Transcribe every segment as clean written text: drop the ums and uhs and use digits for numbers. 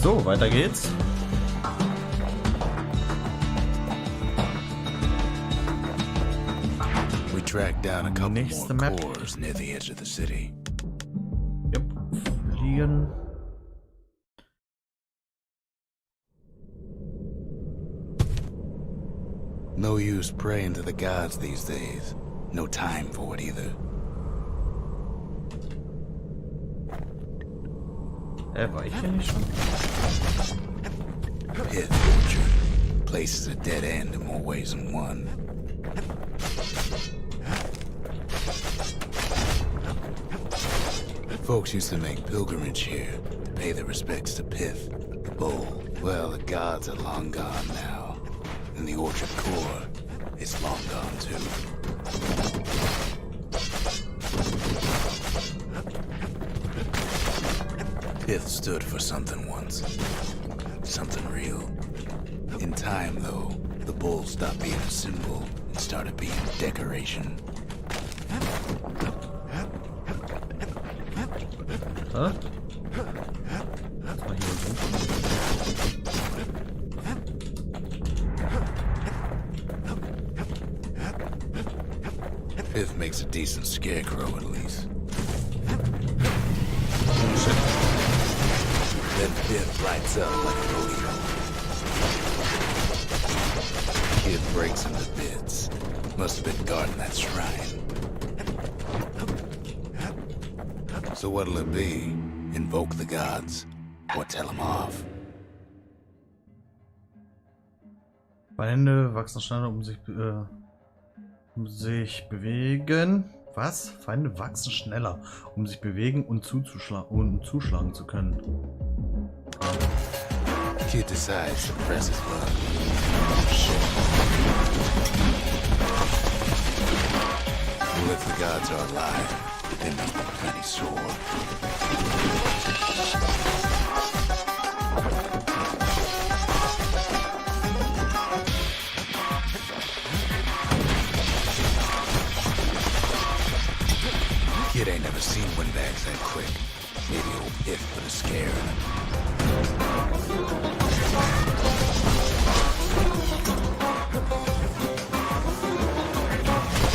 So, weiter geht's. We tracked down a couple Nächste more Map. cores near the edge of the city. Yep. Fliegen. No use praying to the gods these days. No time for it either. War ich hier nicht schon? Pith Orchard. Place is a dead end in more ways than one. Folks used to make pilgrimage here to pay their respects to Pith, the bull. Well, the gods are long gone now, and the orchard core is long gone too. Pith stood for something once, something real. In time, though, the bull stopped being a symbol and started being decoration. Hä? Was war hier so? Pith makes a decent scarecrow, at least. Then Pith lights up like a rodeo. Kid breaks him to bits. Must have been guarding that shrine. So what'll it be? Invoke the gods? Or tell them off? Feinde wachsen schneller, bewegen. Was? Feinde wachsen schneller, um sich bewegen und zuschlagen zu können. Kid decides to press his luck. Shit. Well, if the gods are alive, they must be plenty sore. Kid ain't never seen windbags that quick. Maybe old Pith put a scare in him.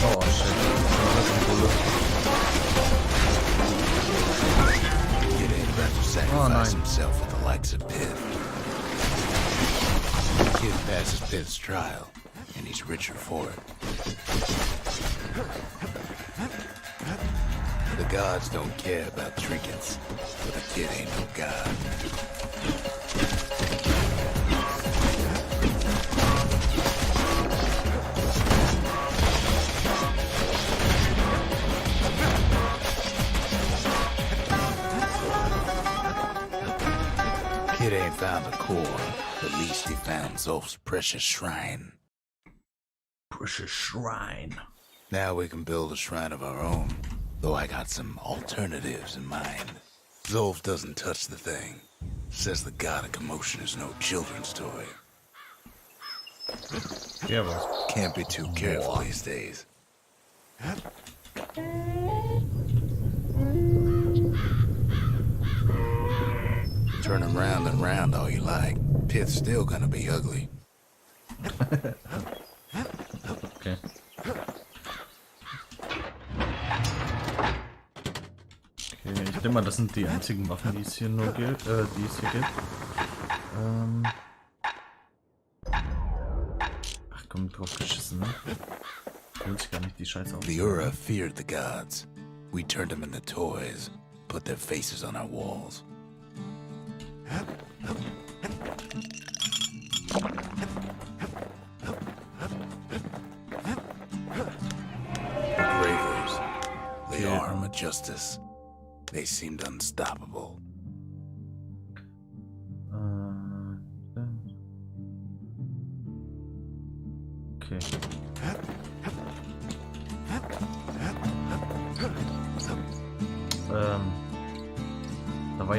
Oh shit. Kid ain't about to sacrifice himself with the likes of Pith. Kid passes Pith's trial, and he's richer for it. The gods don't care about trinkets, but the kid ain't no god. Kid ain't found the core, but at least he found Zulf's precious shrine. Precious shrine. Now we can build a shrine of our own. Though I got some alternatives in mind. Zulf doesn't touch the thing. Says the god of commotion is no children's toy. Ja, was? Can't be too careful these days. Turn him round and round all you like. Pith's still gonna be ugly. Okay. Okay, ich denke mal, das sind die einzigen Waffen, die es hier nur gibt, die es hier gibt. Ach komm, drauf geschissen, ne? Will ich gar nicht die Scheiße auf. The Ura feared the gods. We turned them into toys, put their faces on our walls. Bravers, the arm of justice. They seemed unstoppable. Okay. Da war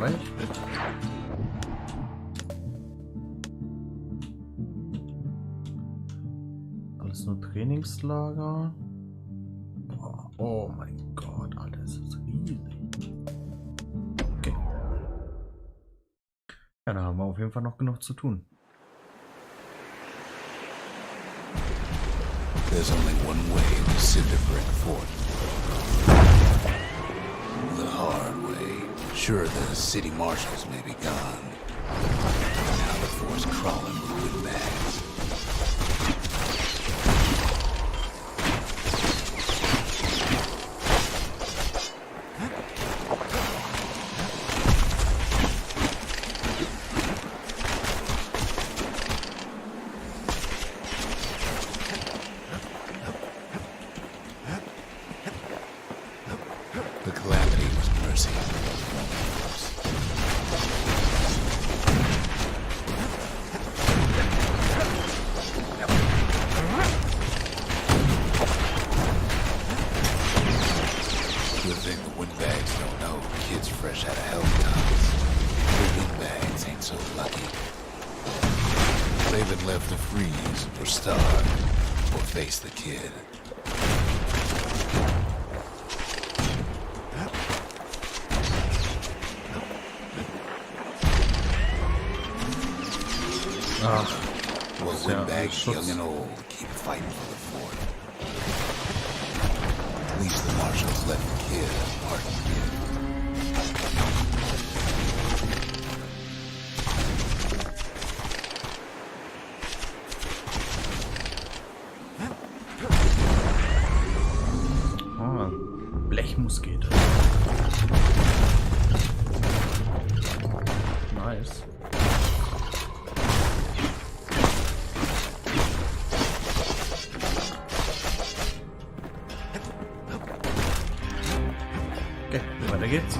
ich. Alles nur Trainingslager. Boah, oh mein Gott, Alter, das ist riesig. Okay. Ja, da haben wir auf jeden Fall noch genug zu tun. There's only one way to Cinderbrick Fort. The hard way. Sure, the city marshals may be gone. But now the fort's crawling with windbags. The calamity was mercy. Good thing the windbags don't know kids fresh out of helicopters. The windbags ain't so lucky. They've been left to freeze or starve or face the kid. Ach, Well, ja windbags, Schutz. young and old, keep fighting for the fort. At least the marshals let the kid part the kid. Oh, Blechmusket. Nice. Okay, weiter geht's.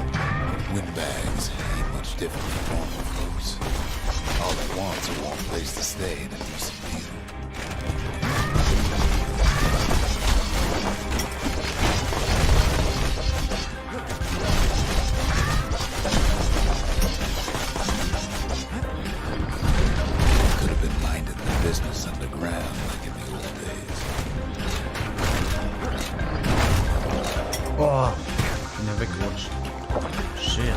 Windbags ain't much different from normal folks. All they want's a warm place to stay and a decent meal. Could have been minding their business underground like in the old days. Boah, bin ja weggerutscht. Shit.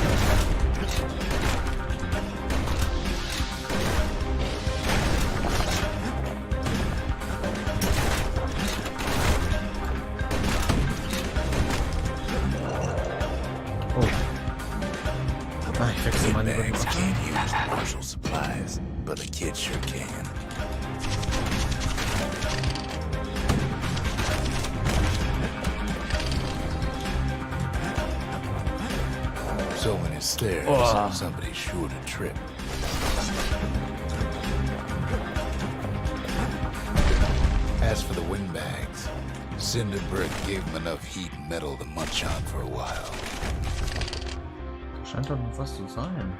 Oh. Ah, ich wechsle meine Windbags Überwachung. can't use martial supplies, but the kid sure can. So when it stares, Oh. somebody's sure to trip. As for the windbags, Cinderbrick gave them enough heat and metal to munch on for a while. Scheint doch noch was zu sein.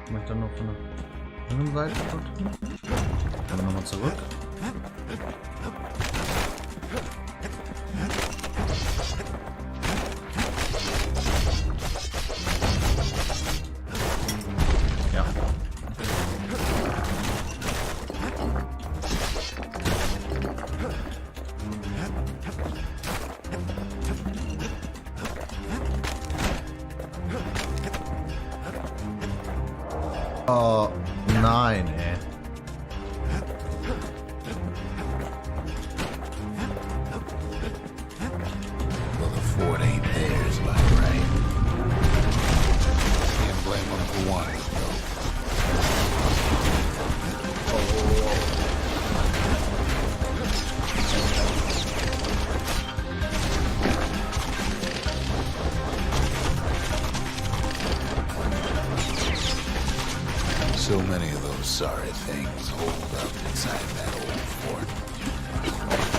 Ich möchte dann noch von der anderen Seite drücken. Gehen wir nochmal zurück. Ja. Oh, nein, ey. Well, the fort ain't theirs by right. Can't blame them for wanting it, though. So many of those sorry things hold up inside that old fort.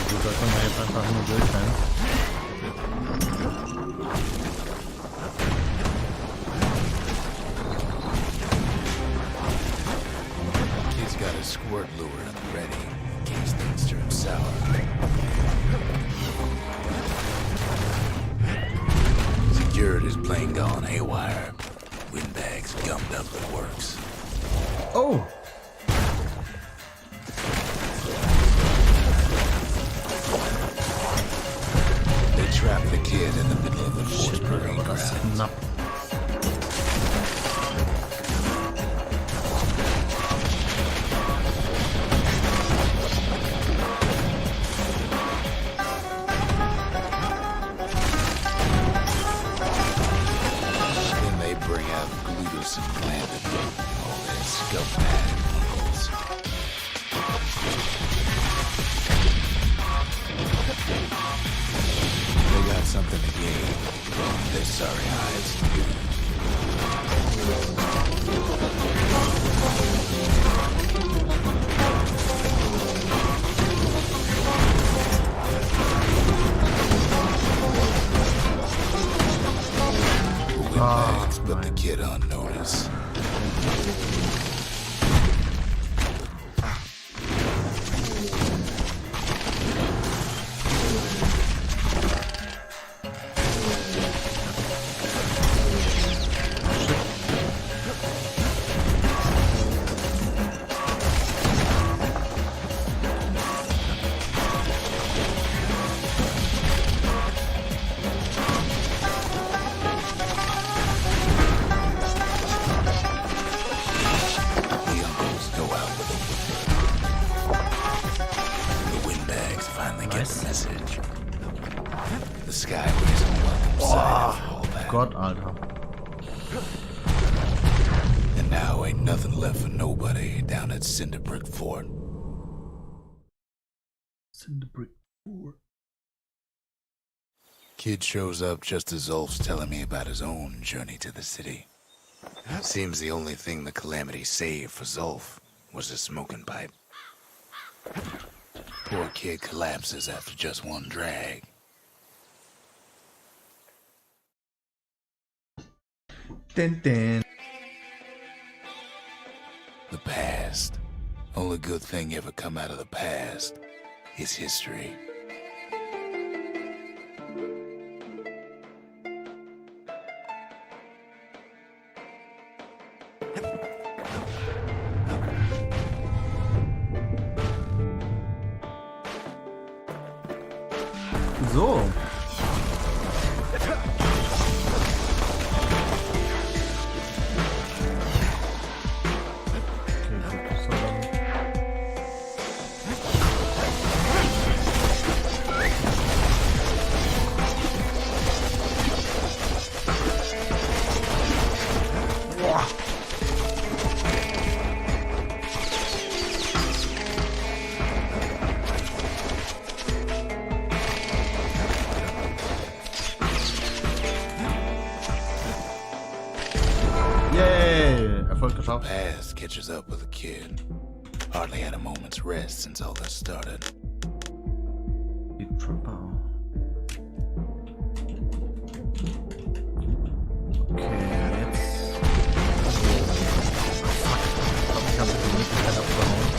Gut, da können wir jetzt einfach squirt lure at the ready in case things turn sour. Security's plane gone haywire. Windbags gummed up the works. Oh! They trapped the kid in the middle of the force Shit, parade aber das ist grounds. knapp. Then they bring out Glutus and Landon, all their scumbag uncles. They got something to gain. Their sorry hides. Windbags put the kid on notice. The uncles go out with them. The windbags finally get the message. The skyways are welcome sign after all that. Gott, Alter. And now ain't nothing left for nobody down at Cinderbrick Fort. Cinderbrick 4. Kid shows up just as Zulf's telling me about his own journey to the city. Seems the only thing the Calamity saved for Zulf was his smoking pipe. Poor kid collapses after just one drag. Den, den. The past. Only good thing ever come out of the past is history. So. Okay, gut, das soll dann... Boah. Yay! Erfolg geschafft. Past catches up with a kid. Hardly had a moment's rest since all this started. Die Trapper. Okay, jetzt. Fuck. Ich glaube, ich habe die Möglichkeit abgehauen.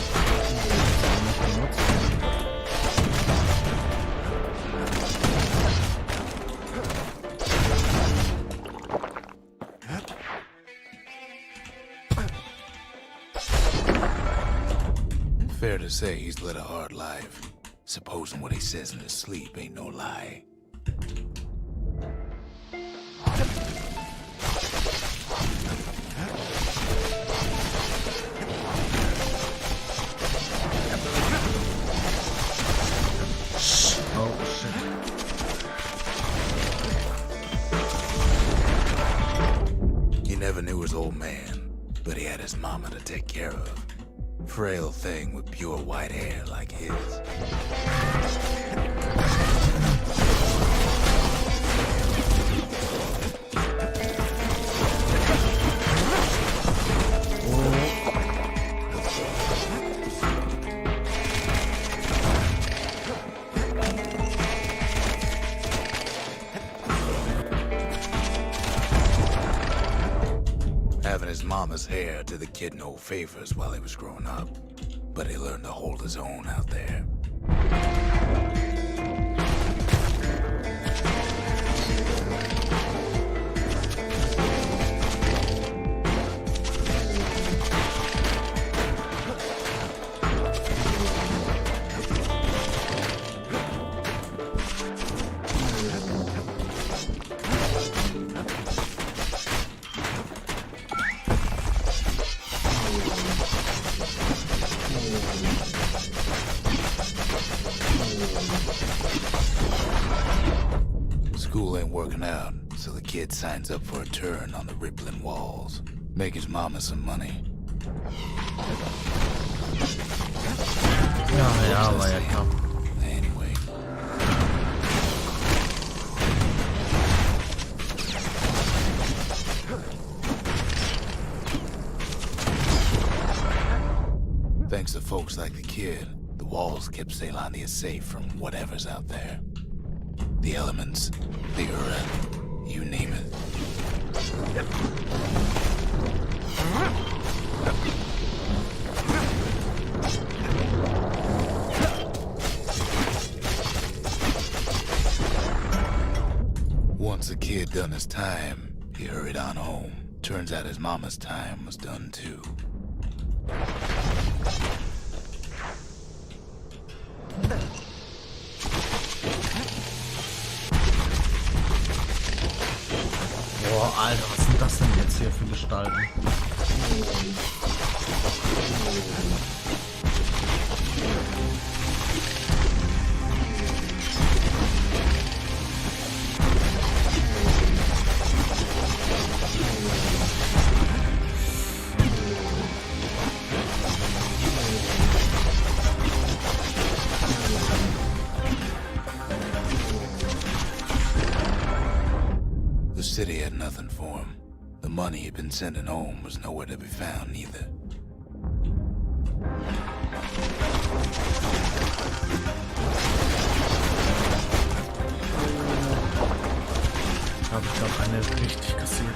Nicht benutzt. Fair to say he's led a hard life. Supposing what he says in his sleep ain't no lie. Oh, shit. He never knew his old man, but he had his mama to take care of. Frail thing with pure white hair like his. Having his mama mama's hair did the kid no favors while he was growing up, but he learned to hold his own out there. School ain't working out, so the kid signs up for a turn on the rippling walls. Make his mama some money. Ja, war ja klar. Anyway. Thanks to folks like the kid, the walls kept Ceylondia safe from whatever's out there. The elements, the earth, you name it. Once the kid done his time, he hurried on home. Turns out his mama's time was done too. Boah, Alter, was sind das denn jetzt hier für Gestalten? The city had nothing for him. The money he'd been sending home was nowhere to be found either. Ich glaube, eine ist richtig kassiert.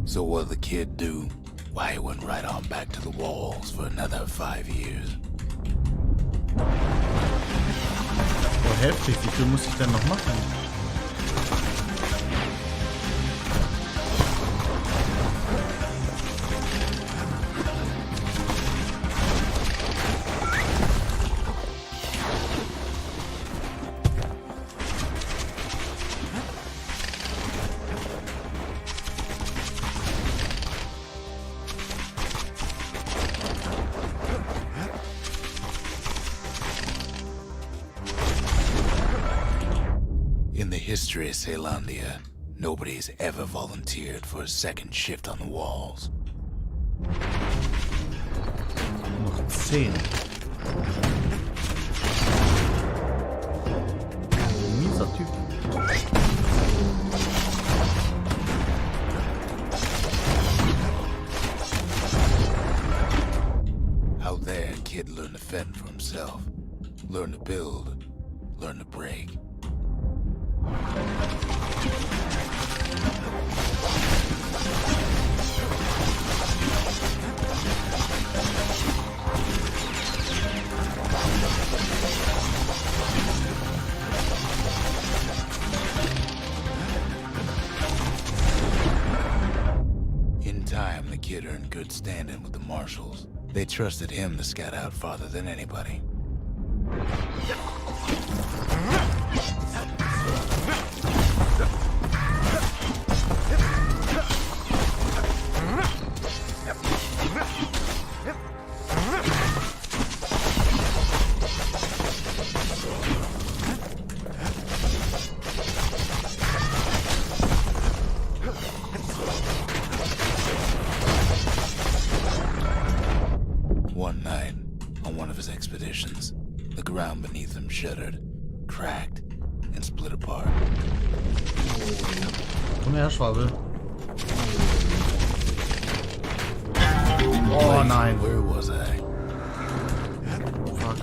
So what'd the kid do? Why, he went right on back to the walls for another 5 years. Oh, heftig. Wie viel muss ich denn noch machen? In the history of Ceylondia, nobody's ever volunteered for a second shift on the walls. Noch 10. Mieser Typ. Out there, kid learned to fend for himself. Learn to build. Learn to break. In time, the kid earned good standing with the marshals. They trusted him to scout out farther than anybody. One night, on one of his expeditions, the ground beneath him shuddered, cracked, and split apart. Komm her, Schwabel. Oh nein. Where was I? Fuck.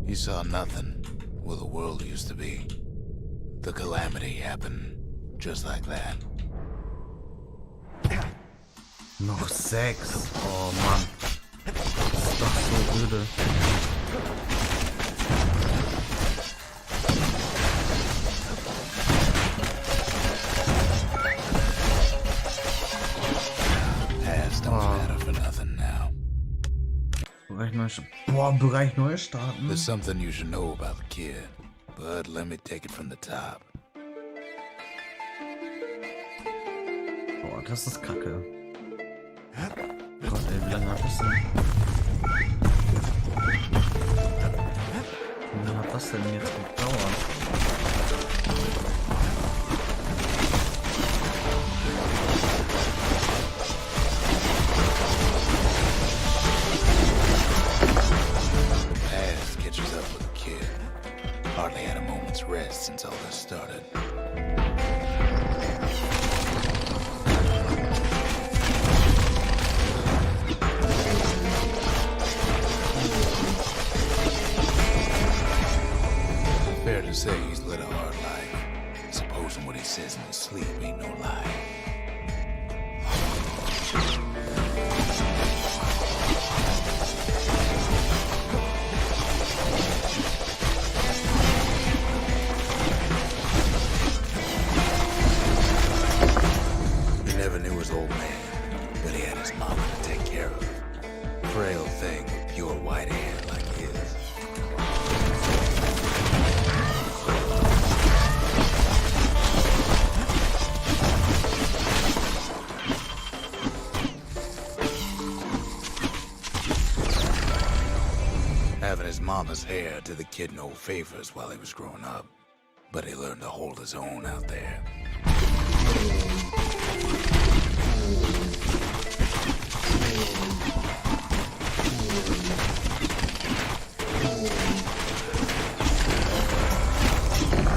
He saw nothing where the world used to be. The calamity happened just like that. Noch 6. Oh Mann. Das ist doch so öde. Past don't matter for nothing now. Bereich neu. Boah, Bereich neu starten. There's something you should know about the kid, but let me take it from the top. Boah, das ist kacke. Gott, ey, wie lange hat das denn? Wie lange hat das denn jetzt gedauert? Past catches up with the kid. Hardly had a moment's rest since all this started. Fair to say he's led a hard life. Supposing what he says in his sleep ain't no lie. He never knew his old man, but he had his mama to take care of. Frail thing with pure white hair like his. Having his mama's hair did the kid no favors while he was growing up, but he learned to hold his own out there.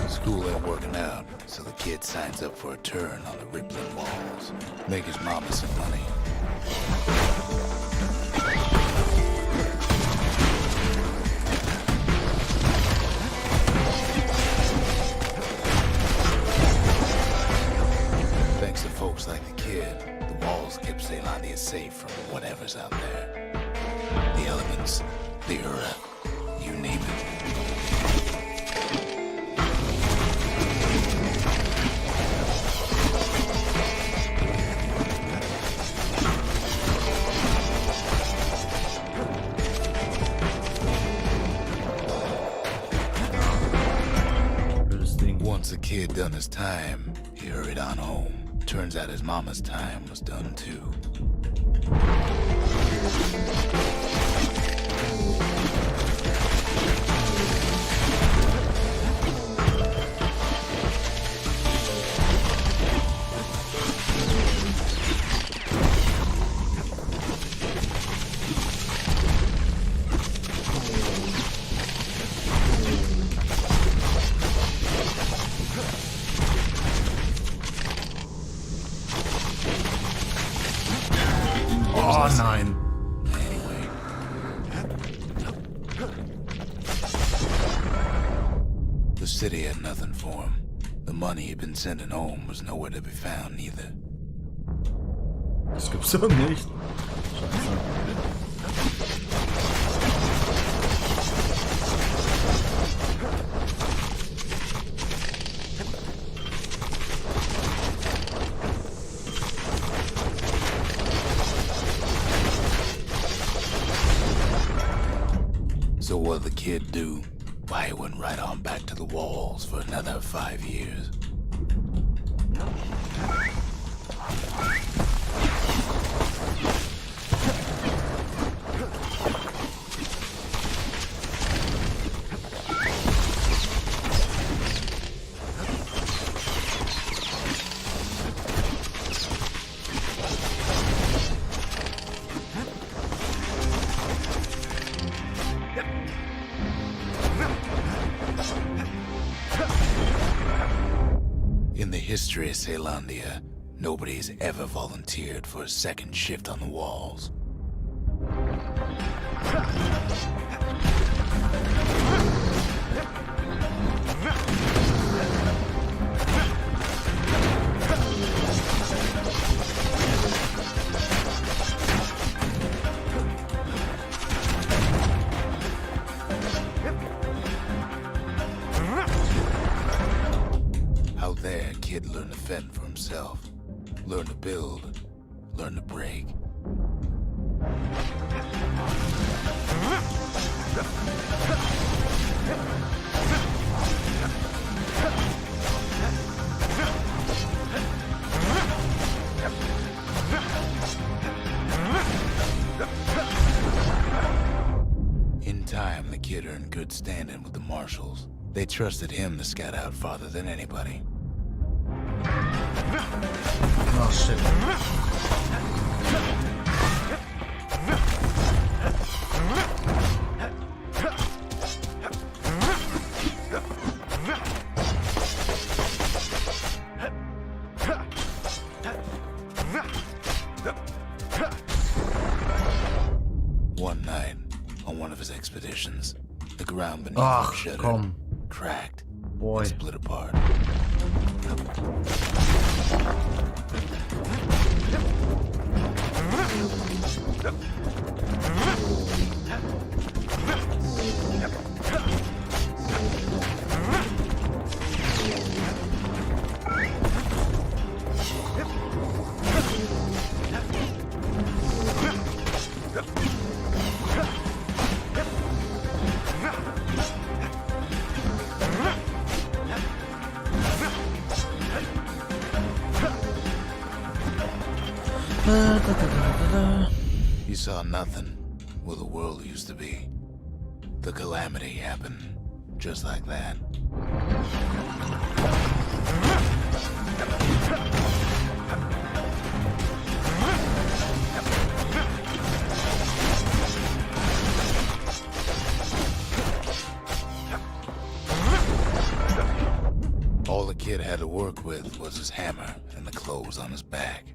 School ain't working out, so the kid signs up for a turn on the rippling walls. Make his mama some money. Thanks to folks like the kid, the walls kept Ceylania safe from whatever's out there. The elements, the earth, you name it. Once the kid done his time, he hurried on home. Turns out his mama's time was done too. Oh nein. Anyway. The city had nothing for him. The money he'd been sending home was nowhere to be found either. Das gibt's doch nicht. Scheiße. So what'd the kid do? Why, he went right on back to the walls for another 5 years. In the history of Celandia, nobody's ever volunteered for a second shift on the walls. Out there, a kid learned to fend for himself, learn to build, learn to break. In time, the kid earned good standing with the marshals. They trusted him to scout out farther than anybody. Oh shit. One night, on one of his expeditions, the ground beneath him shuddered, cracked, and split apart. He saw nothing where the world used to be. The calamity happened just like that. All the kid had to work with was his hammer and the clothes on his back.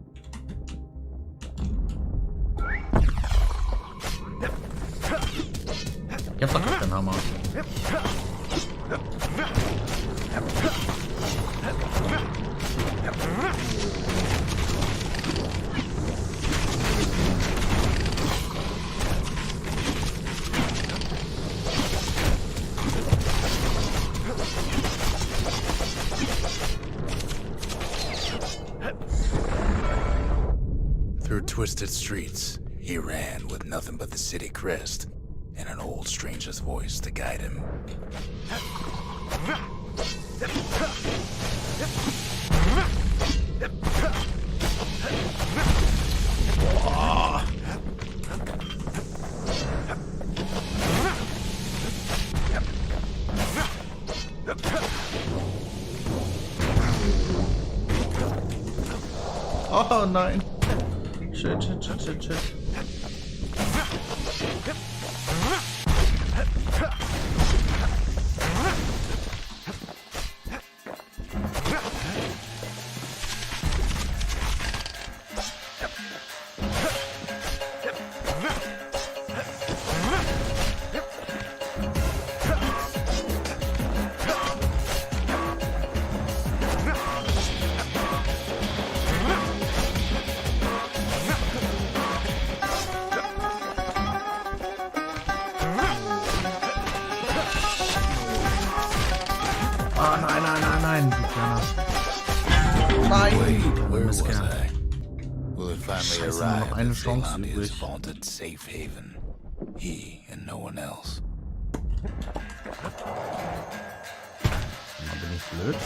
Ich hab doch keinen Hammer. Through twisted streets, he ran with nothing but the city crest and an old stranger's voice to guide him. Oh nein. Shit, shit, shit, shit, shit. Where was I? Will it finally arrive eine in Chance Zelandia's übrig. vaunted safe haven? He and no one else. Bin ich blöd?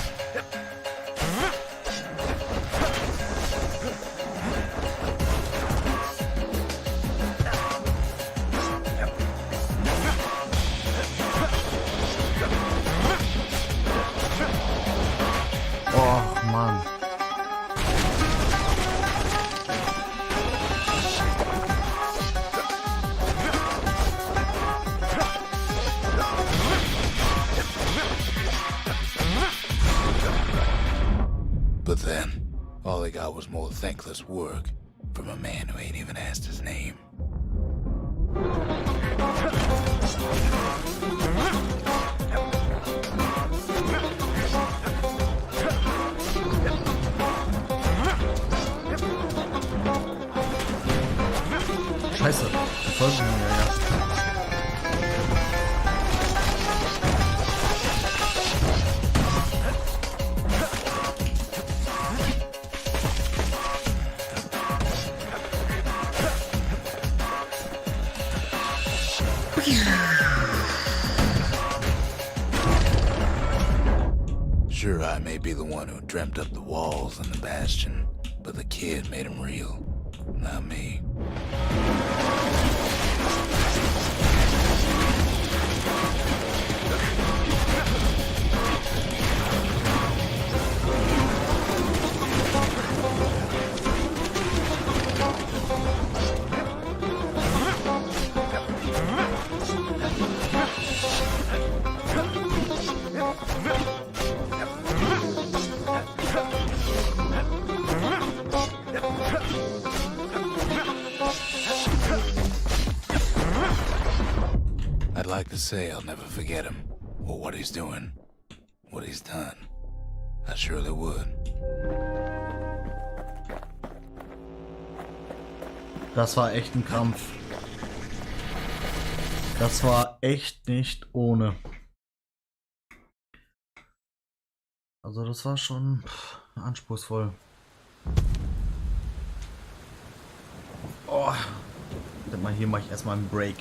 Oh Mann. But then, all they got was more thankless work from a man who ain't even asked his name. Scheiße, folgen mir, ja. Sure, I may be the one who dreamt up the walls and the bastion, but the kid made them real, not me. I'd like to say I'll never forget him, or what he's doing, what he's done. I surely would. Das war echt ein Krampf. Das war echt nicht ohne. Also das war schon anspruchsvoll. Oh, mal hier mache ich erstmal einen Break.